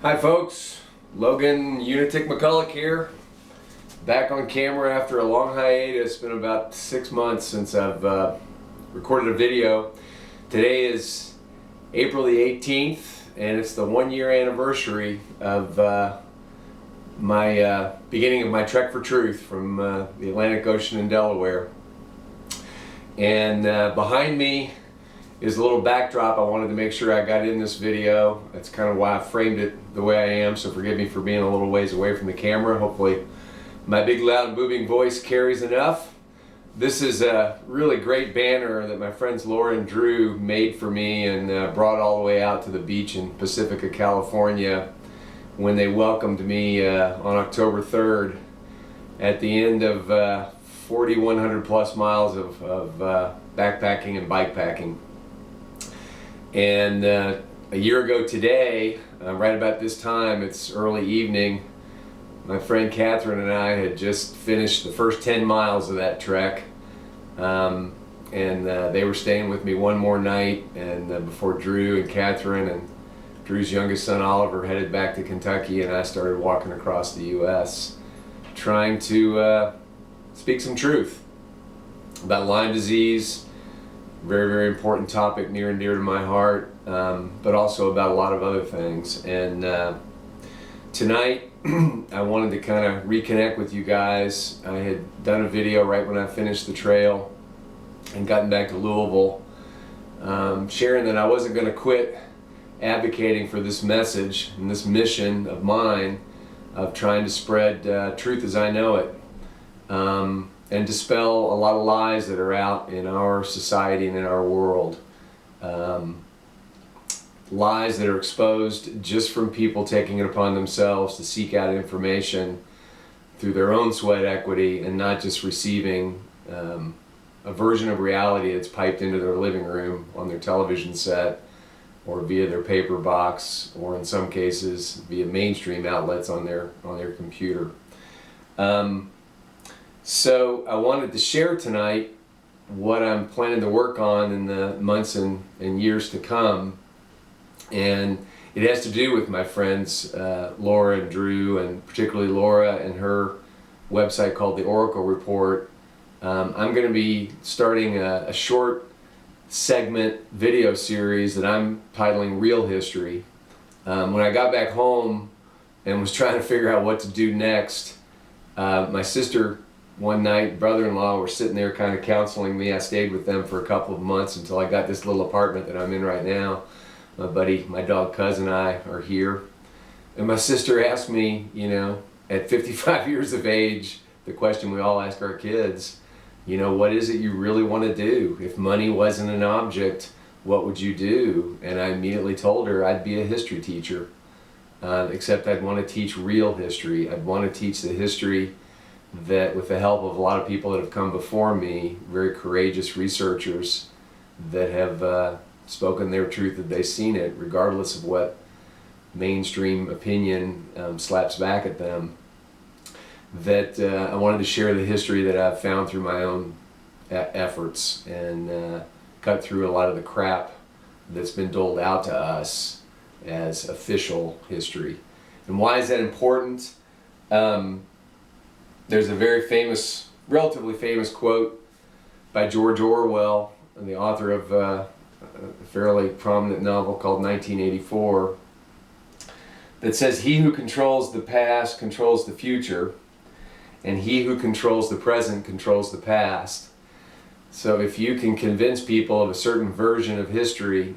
Hi folks, Logan Unitic McCulloch here, back on camera after a long hiatus. It's been about 6 months since I've recorded a video. Today is April the 18th and it's the 1-year anniversary of my beginning of my trek for truth from the Atlantic Ocean in Delaware. And behind me is a little backdrop I wanted to make sure I got in this video. That's kind of why I framed it the way I am, so forgive me for being a little ways away from the camera. Hopefully my big loud moving voice carries enough. This is a really great banner that my friends Laura and Drew made for me and brought all the way out to the beach in Pacifica, California when they welcomed me on October 3rd at the end of 4,100 plus miles of backpacking and bikepacking. And a year ago today, right about this time, it's early evening, my friend Catherine and I had just finished the first 10 miles of that trek. And they were staying with me one more night, and before Drew and Catherine and Drew's youngest son Oliver headed back to Kentucky, and I started walking across the U.S. trying to speak some truth about Lyme disease. Very, very important topic, near and dear to my heart, but also about a lot of other things. And tonight I wanted to kind of reconnect with you guys. I had done a video right when I finished the trail and gotten back to Louisville, sharing that I wasn't going to quit advocating for this message and this mission of mine of trying to spread truth as I know it. And dispel a lot of lies that are out in our society and in our world. Lies that are exposed just from people taking it upon themselves to seek out information through their own sweat equity and not just receiving a version of reality that's piped into their living room on their television set or via their paper box, or in some cases via mainstream outlets on their computer. So I wanted to share tonight what I'm planning to work on in the months and years to come. And it has to do with my friends Laura and Drew, and particularly Laura and her website called The Oracle Report. I'm going to be starting a short segment video series that I'm titling Real History. When I got back home and was trying to figure out what to do next, my sister one night, brother-in-law, were sitting there kind of counseling me. I stayed with them for a couple of months until I got this little apartment that I'm in right now. My buddy, my dog Cuz, and I are here. And my sister asked me, you know, at 55 years of age, the question we all ask our kids, you know, what is it you really want to do? If money wasn't an object, what would you do? And I immediately told her I'd be a history teacher, except I'd want to teach real history. I'd want to teach the history that, with the help of a lot of people that have come before me, very courageous researchers that have spoken their truth that they've seen it, regardless of what mainstream opinion slaps back at them, that I wanted to share the history that I've found through my own efforts and cut through a lot of the crap that's been doled out to us as official history. And why is that important? There's a very famous, relatively famous quote by George Orwell, the author of a fairly prominent novel called 1984, that says, "He who controls the past controls the future, and he who controls the present controls the past." So if you can convince people of a certain version of history,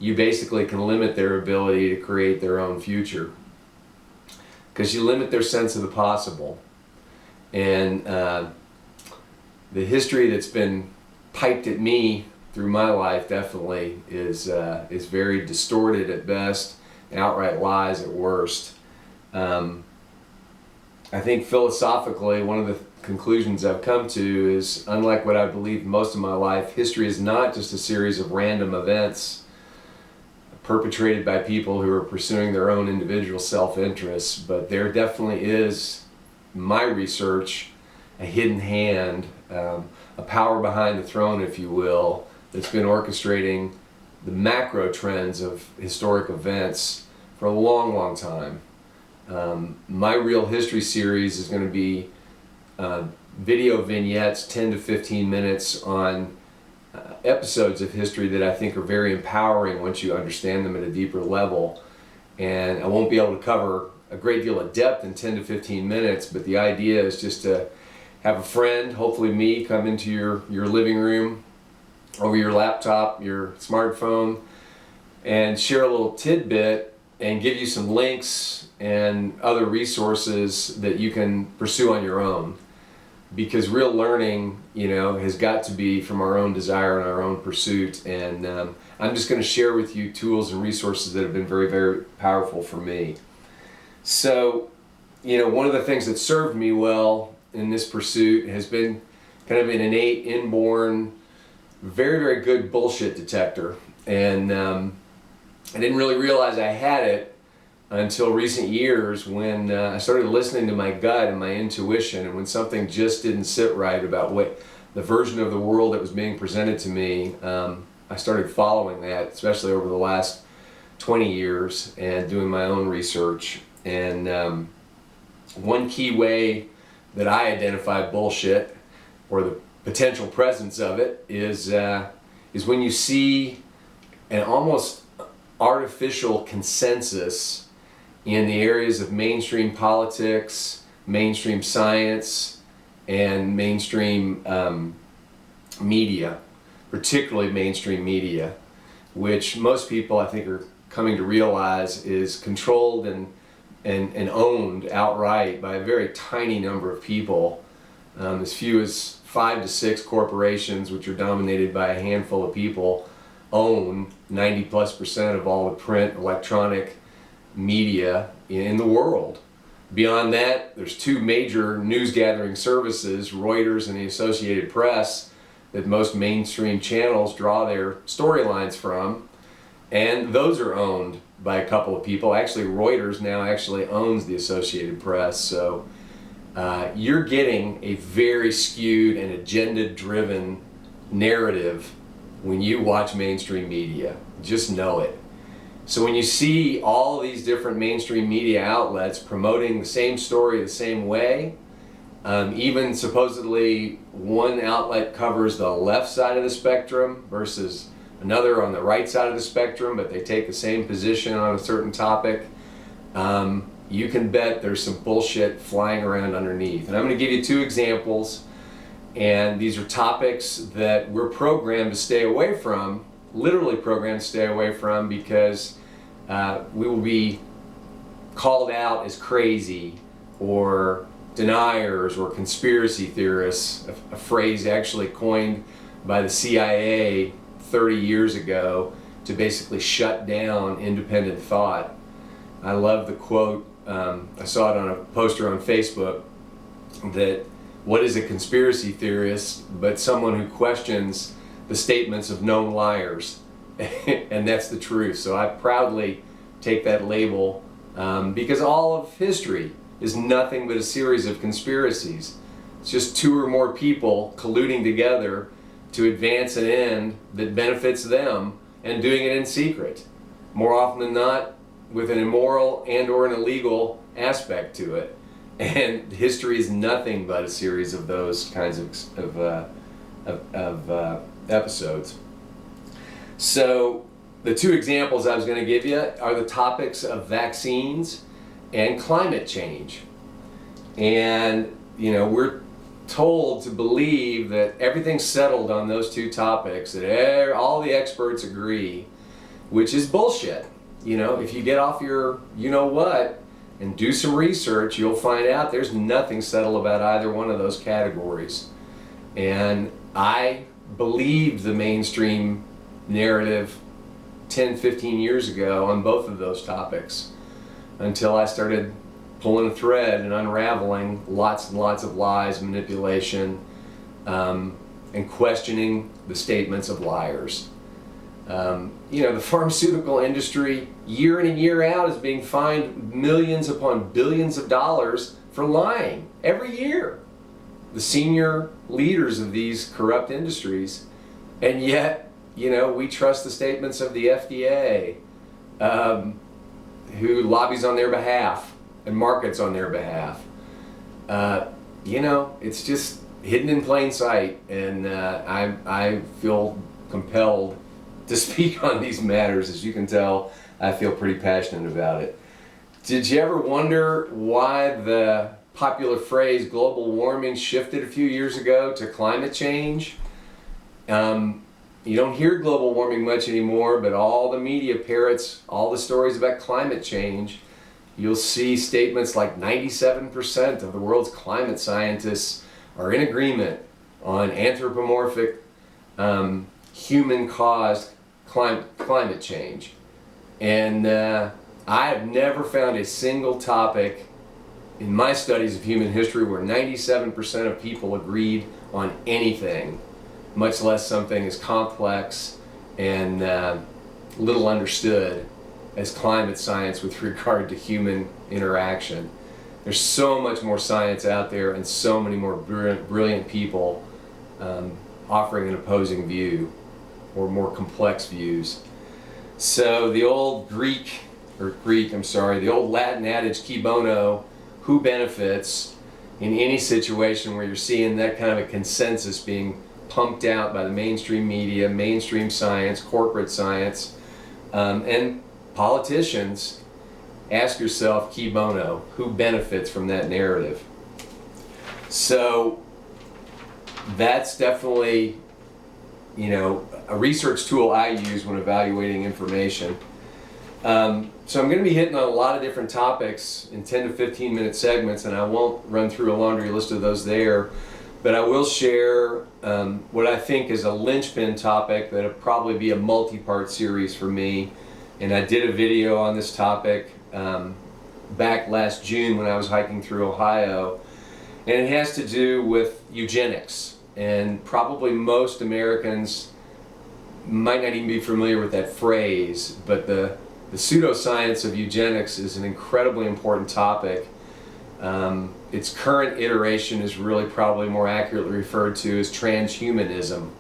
you basically can limit their ability to create their own future, because you limit their sense of the possible. And the history that's been piped at me through my life definitely is very distorted at best, and outright lies at worst. I think philosophically, one of the conclusions I've come to is, unlike what I believed most of my life, history is not just a series of random events perpetrated by people who are pursuing their own individual self-interests, but there definitely is, my research, a hidden hand, a power behind the throne, if you will, that's been orchestrating the macro trends of historic events for a long, long time. My Real History series is going to be video vignettes, 10 to 15 minutes on episodes of history that I think are very empowering once you understand them at a deeper level. And I won't be able to cover a great deal of depth in 10 to 15 minutes, but the idea is just to have a friend, hopefully me, come into your living room, over your laptop, your smartphone, and share a little tidbit and give you some links and other resources that you can pursue on your own. Because real learning, has got to be from our own desire and our own pursuit. And I'm just going to share with you tools and resources that have been very, very powerful for me. So, one of the things that served me well in this pursuit has been kind of an innate, inborn, very, very good bullshit detector. And I didn't really realize I had it until recent years when I started listening to my gut and my intuition, and when something just didn't sit right about what the version of the world that was being presented to me, I started following that, especially over the last 20 years and doing my own research. And one key way that I identify bullshit, or the potential presence of it, is when you see an almost artificial consensus in the areas of mainstream politics, mainstream science, and mainstream media, particularly mainstream media, which most people I think are coming to realize is controlled and owned outright by a very tiny number of people, as few as 5 to 6 corporations, which are dominated by a handful of people, own 90+% of all the print, electronic media in the world. Beyond that, there's 2 major news gathering services, Reuters and the Associated Press, that most mainstream channels draw their storylines from, and those are owned by a couple of people. Actually, Reuters now actually owns the Associated Press, so you're getting a very skewed and agenda-driven narrative when you watch mainstream media. Just know it. So when you see all these different mainstream media outlets promoting the same story the same way, even supposedly one outlet covers the left side of the spectrum versus another on the right side of the spectrum, but they take the same position on a certain topic, you can bet there's some bullshit flying around underneath. And I'm going to give you 2 examples, and these are topics that we're programmed to stay away from, literally programmed to stay away from, because we will be called out as crazy or deniers or conspiracy theorists, a phrase actually coined by the CIA 30 years ago to basically shut down independent thought. I love the quote, I saw it on a poster on Facebook, that what is a conspiracy theorist but someone who questions the statements of known liars? And that's the truth. So I proudly take that label, because all of history is nothing but a series of conspiracies. It's just 2 or more people colluding together to advance an end that benefits them, and doing it in secret. More often than not, with an immoral and or an illegal aspect to it. And history is nothing but a series of those kinds of episodes. So the 2 examples I was going to give you are the topics of vaccines and climate change. And we're told to believe that everything's settled on those 2 topics, that all the experts agree, which is bullshit. If you get off your you-know-what and do some research, you'll find out there's nothing settled about either one of those categories. And I believed the mainstream narrative 10, 15 years ago on both of those topics, until I started pulling a thread and unraveling lots and lots of lies, manipulation, and questioning the statements of liars. The pharmaceutical industry, year in and year out, is being fined millions upon billions of dollars for lying every year. The senior leaders of these corrupt industries, and yet, we trust the statements of the FDA. who lobbies on their behalf and markets on their behalf. It's just hidden in plain sight, and I feel compelled to speak on these matters. As you can tell, I feel pretty passionate about it. Did you ever wonder why the popular phrase global warming shifted a few years ago to climate change? You don't hear global warming much anymore, but all the media parrots all the stories about climate change. You'll see statements like 97% of the world's climate scientists are in agreement on anthropomorphic, human-caused climate change. And I have never found a single topic in my studies of human history where 97% of people agreed on anything, much less something as complex and little understood as climate science with regard to human interaction. There's so much more science out there and so many more brilliant people offering an opposing view or more complex views. So the old the old Latin adage, qui bono, who benefits, in any situation where you're seeing that kind of a consensus being pumped out by the mainstream media, mainstream science, corporate science, and politicians, ask yourself, qui bono, who benefits from that narrative? So that's definitely, a research tool I use when evaluating information. So I'm going to be hitting on a lot of different topics in 10 to 15 minute segments, and I won't run through a laundry list of those there, but I will share what I think is a linchpin topic that'll probably be a multi-part series for me. And I did a video on this topic back last June when I was hiking through Ohio, and it has to do with eugenics. And probably most Americans might not even be familiar with that phrase, but the pseudoscience of eugenics is an incredibly important topic. Its current iteration is really probably more accurately referred to as transhumanism,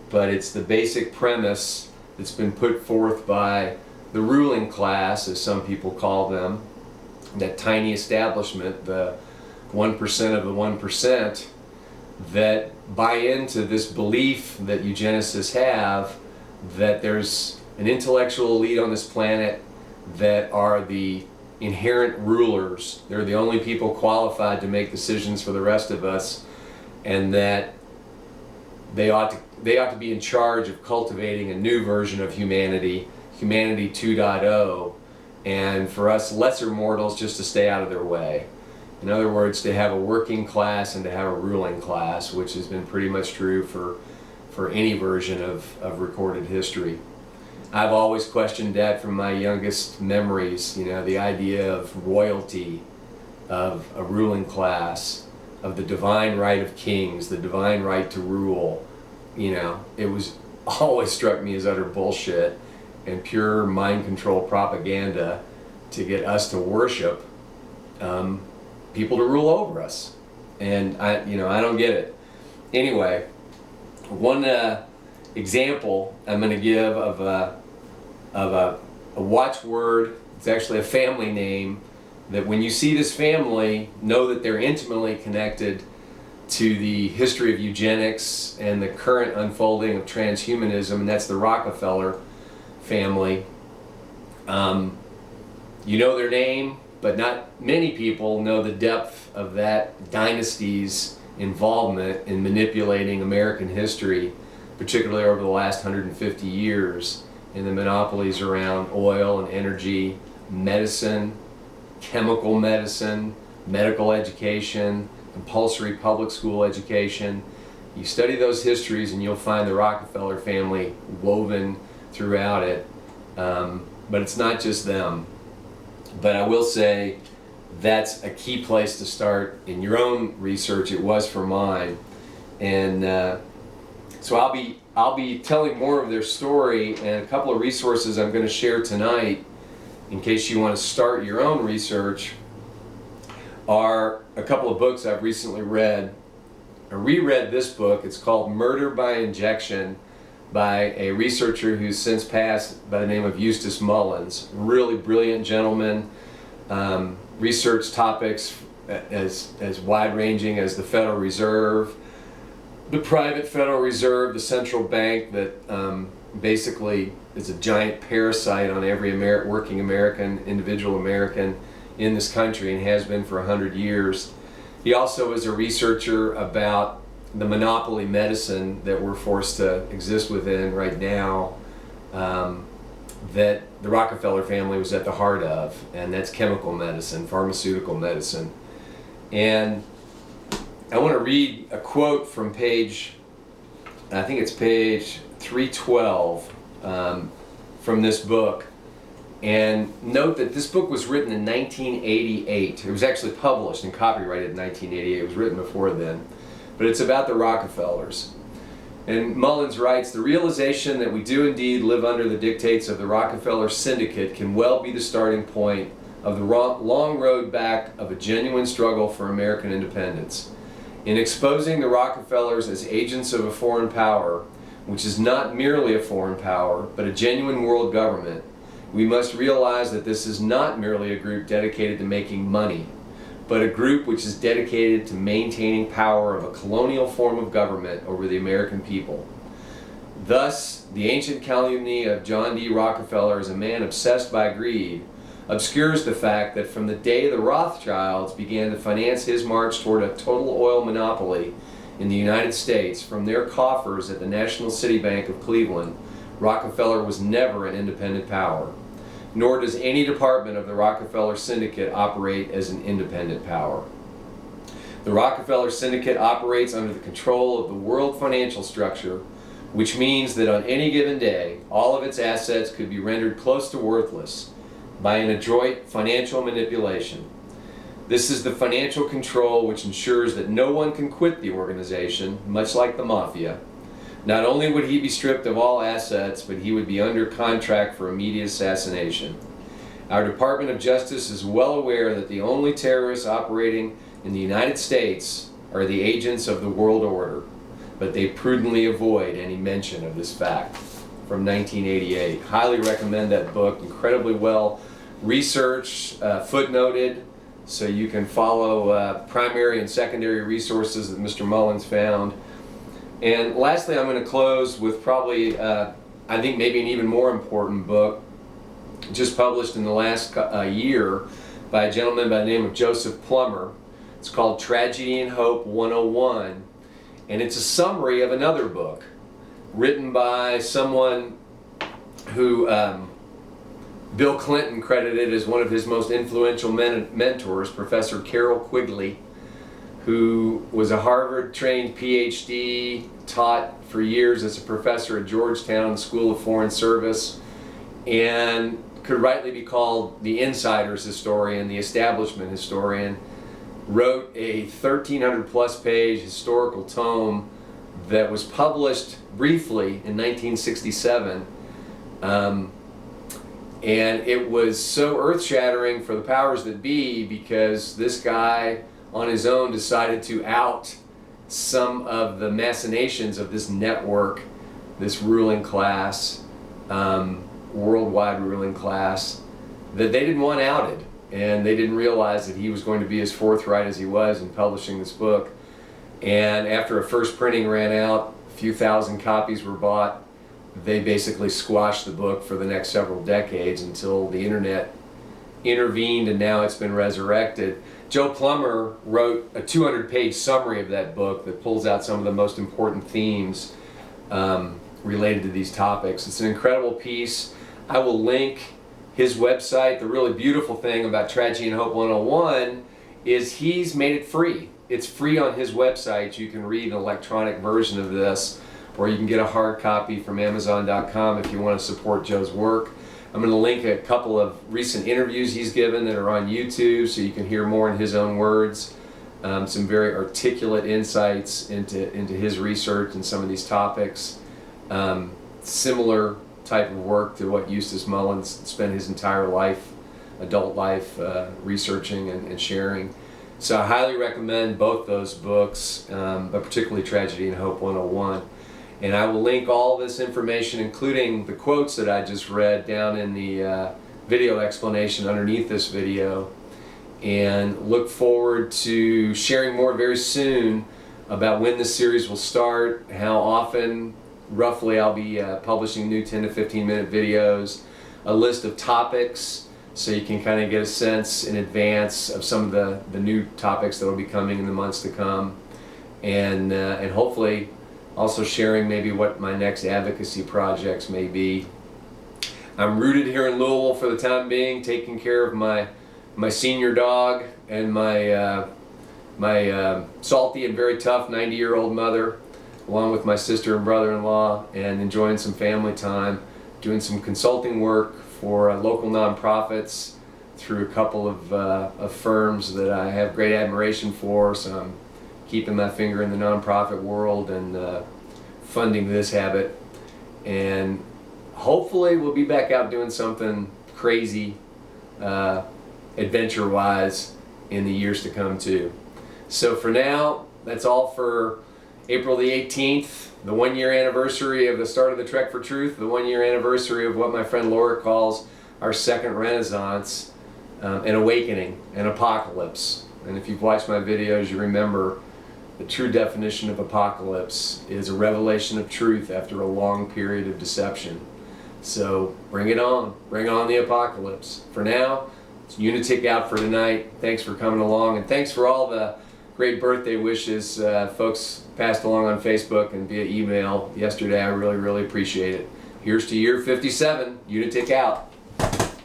but it's the basic premise that's been put forth by the ruling class, as some people call them, that tiny establishment, the 1% of the 1%, that buy into this belief that eugenicists have that there's an intellectual elite on this planet that are the inherent rulers. They're the only people qualified to make decisions for the rest of us, and that they ought to be in charge of cultivating a new version of humanity 2.0, and for us lesser mortals just to stay out of their way. In other words, to have a working class and to have a ruling class, which has been pretty much true for any version of recorded history. I've always questioned that from my youngest memories, the idea of royalty, of a ruling class, of the divine right of kings, the divine right to rule. It was always struck me as utter bullshit and pure mind control propaganda to get us to worship people to rule over us. And I don't get it. Anyway, one example I'm going to give of a watchword. It's actually a family name that when you see this family, know that they're intimately connected to the history of eugenics and the current unfolding of transhumanism, and that's the Rockefeller family. You know their name, but not many people know the depth of that dynasty's involvement in manipulating American history, particularly over the last 150 years, in the monopolies around oil and energy, medicine, chemical medicine, medical education, compulsory public school education. You study those histories and you'll find the Rockefeller family woven throughout it. But it's not just them. But I will say that's a key place to start in your own research. It was for mine. And so I'll be telling more of their story, and a couple of resources I'm going to share tonight in case you want to start your own research are a couple of books I've recently read. I reread this book. It's called Murder by Injection by a researcher who's since passed by the name of Eustace Mullins. Really brilliant gentleman. Research topics as wide-ranging as the Federal Reserve, the private Federal Reserve, the central bank that basically is a giant parasite on every working American, individual American in this country, and has been for 100 years. He also is a researcher about the monopoly medicine that we're forced to exist within right now, that the Rockefeller family was at the heart of, and that's chemical medicine, pharmaceutical medicine. And I want to read a quote from page 312 from this book. And note that this book was written in 1988. It was actually published and copyrighted in 1988. It was written before then. But it's about the Rockefellers. And Mullins writes, "The realization that we do indeed live under the dictates of the Rockefeller Syndicate can well be the starting point of the long road back of a genuine struggle for American independence. In exposing the Rockefellers as agents of a foreign power, which is not merely a foreign power, but a genuine world government, we must realize that this is not merely a group dedicated to making money, but a group which is dedicated to maintaining power of a colonial form of government over the American people. Thus, the ancient calumny of John D. Rockefeller as a man obsessed by greed obscures the fact that from the day the Rothschilds began to finance his march toward a total oil monopoly in the United States from their coffers at the National City Bank of Cleveland, Rockefeller was never an independent power. Nor does any department of the Rockefeller Syndicate operate as an independent power. The Rockefeller Syndicate operates under the control of the world financial structure, which means that on any given day, all of its assets could be rendered close to worthless by an adroit financial manipulation. This is the financial control which ensures that no one can quit the organization, much like the mafia. Not only would he be stripped of all assets, but he would be under contract for immediate assassination. Our Department of Justice is well aware that the only terrorists operating in the United States are the agents of the world order, but they prudently avoid any mention of this fact." From 1988. Highly recommend that book. Incredibly well researched, footnoted, so you can follow primary and secondary resources that Mr. Mullins found. And lastly, I'm going to close with probably, I think maybe an even more important book, just published in the last year by a gentleman by the name of Joseph Plummer. It's called Tragedy and Hope 101, and it's a summary of another book written by someone who Bill Clinton credited as one of his most influential mentors, Professor Carroll Quigley, who was a Harvard-trained PhD, taught for years as a professor at Georgetown School of Foreign Service, and could rightly be called the insider's historian, the establishment historian. Wrote a 1,300-plus page historical tome that was published briefly in 1967. And it was so earth-shattering for the powers that be because this guy on his own decided to out some of the machinations of this network, this ruling class, worldwide ruling class, that they didn't want outed. And they didn't realize that he was going to be as forthright as he was in publishing this book. And after a first printing ran out, a few thousand copies were bought, they basically squashed the book for the next several decades until the internet intervened, and now it's been resurrected. Joe Plummer wrote a 200-page summary of that book that pulls out some of the most important themes related to these topics. It's an incredible piece. I will link his website. The really beautiful thing about Tragedy and Hope 101 is he's made it free. It's free on his website. You can read an electronic version of this, or you can get a hard copy from Amazon.com if you want to support Joe's work. I'm going to link a couple of recent interviews he's given that are on YouTube so you can hear more in his own words. Some very articulate insights into his research and some of these topics. Similar type of work to what Eustace Mullins spent his entire life, adult life, researching and sharing. So I highly recommend both those books, but particularly Tragedy and Hope 101. And I will link all this information, including the quotes that I just read, down in the video explanation underneath this video. And look forward to sharing more very soon about when this series will start, how often roughly I'll be publishing new 10 to 15 minute videos, a list of topics so you can kind of get a sense in advance of some of the new topics that will be coming in the months to come, and hopefully also sharing maybe what my next advocacy projects may be. I'm rooted here in Louisville for the time being, taking care of my senior dog and my salty and very tough 90-year-old mother, along with my sister and brother-in-law, and enjoying some family time, doing some consulting work for local nonprofits through a couple of firms that I have great admiration for. So I'm keeping my finger in the nonprofit world and funding this habit. And hopefully we'll be back out doing something crazy, adventure-wise, in the years to come too. So for now, that's all for April the 18th, the 1-year anniversary of the start of the Trek for Truth, the 1-year anniversary of what my friend Laura calls our second Renaissance, an awakening, an apocalypse. And if you've watched my videos, you remember the true definition of apocalypse is a revelation of truth after a long period of deception. So bring it on the apocalypse. For now, it's Unitic out for tonight. Thanks for coming along, and thanks for all the great birthday wishes folks passed along on Facebook and via email yesterday. I really, really appreciate it. Here's to year 57. Unitic out.